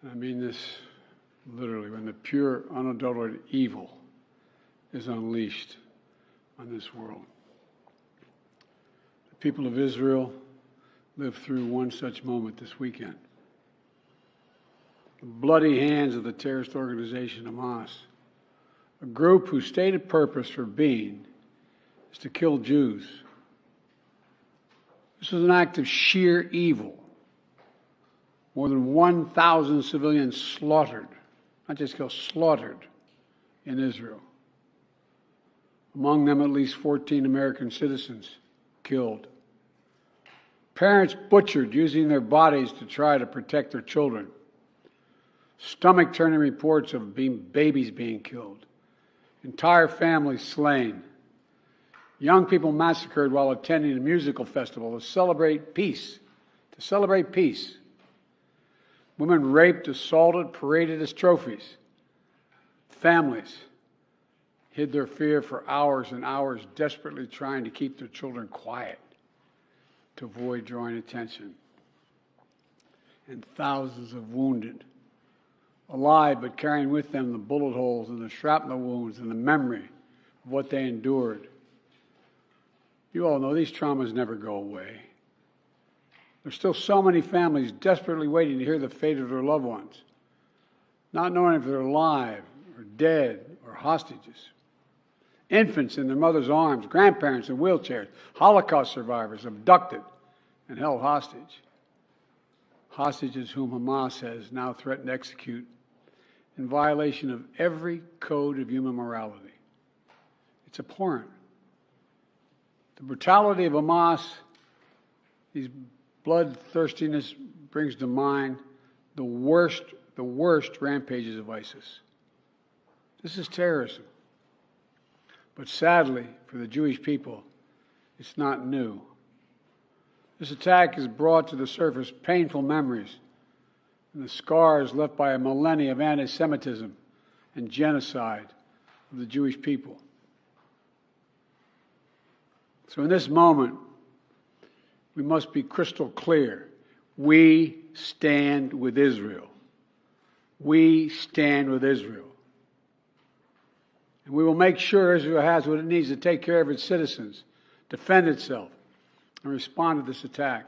And I mean this literally, when the pure, unadulterated evil is unleashed on this world. The people of Israel lived through one such moment this weekend. The bloody hands of the terrorist organization Hamas, a group whose stated purpose for being is to kill Jews. This was an act of sheer evil. More than 1,000 civilians slaughtered, not just killed, slaughtered in Israel. Among them, at least 14 American citizens killed. Parents butchered using their bodies to try to protect their children. Stomach-turning reports of babies being killed. Entire families slain. Young people massacred while attending a musical festival to celebrate peace. To celebrate peace. Women raped, assaulted, paraded as trophies. Families hid their fear for hours and hours, desperately trying to keep their children quiet to avoid drawing attention. And thousands of wounded, alive but carrying with them the bullet holes and the shrapnel wounds and the memory of what they endured. You all know these traumas never go away. There's still so many families desperately waiting to hear the fate of their loved ones, not knowing if they're alive or dead or hostages. Infants in their mother's arms, grandparents in wheelchairs, Holocaust survivors abducted and held hostage. Hostages whom Hamas has now threatened to execute in violation of every code of human morality. It's abhorrent. The brutality of Hamas, these bloodthirstiness brings to mind the worst rampages of ISIS. This is terrorism. But sadly, for the Jewish people, it's not new. This attack has brought to the surface painful memories and the scars left by a millennia of anti-Semitism and genocide of the Jewish people. So in this moment, we must be crystal clear. We stand with Israel. We stand with Israel. And we will make sure Israel has what it needs to take care of its citizens, defend itself, and respond to this attack.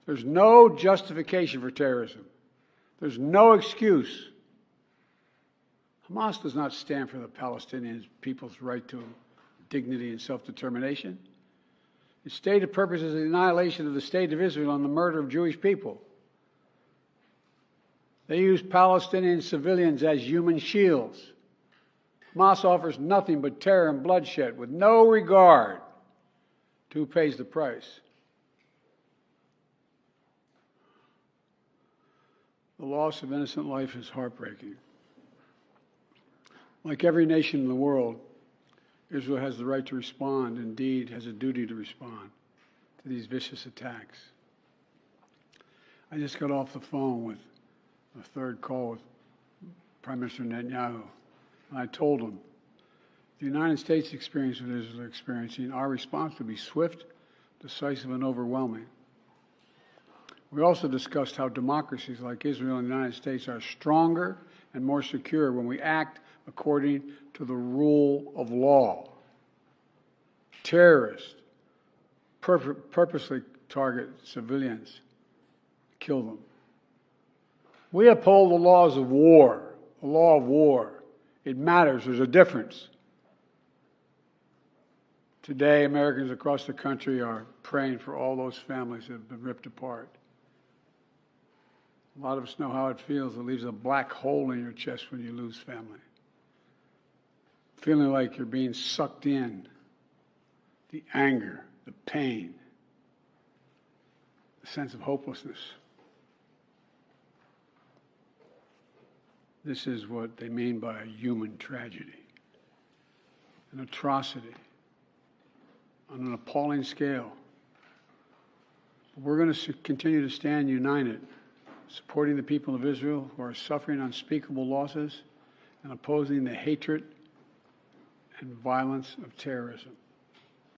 There's no justification for terrorism. There's no excuse. Hamas does not stand for the Palestinian people's right to dignity and self-determination. Its stated purpose is the annihilation of the state of Israel and the murder of Jewish people. They use Palestinian civilians as human shields. Hamas offers nothing but terror and bloodshed with no regard to who pays the price. The loss of innocent life is heartbreaking. Like every nation in the world, Israel has the right to respond, indeed has a duty to respond to these vicious attacks. I just got off the phone with a third call with Prime Minister Netanyahu, and I told him, the United States experience what Israel is experiencing, our response will be swift, decisive, and overwhelming. We also discussed how democracies like Israel and the United States are stronger and more secure when we act according to the rule of law. Terrorists purposely target civilians, kill them. We uphold the laws of war, the law of war. It matters. There's a difference. Today, Americans across the country are praying for all those families that have been ripped apart. A lot of us know how it feels. It leaves a black hole in your chest when you lose family. Feeling like you're being sucked in. The anger, the pain, the sense of hopelessness. This is what they mean by a human tragedy, an atrocity on an appalling scale. But we're going to continue to stand united, supporting the people of Israel who are suffering unspeakable losses and opposing the hatred and violence of terrorism.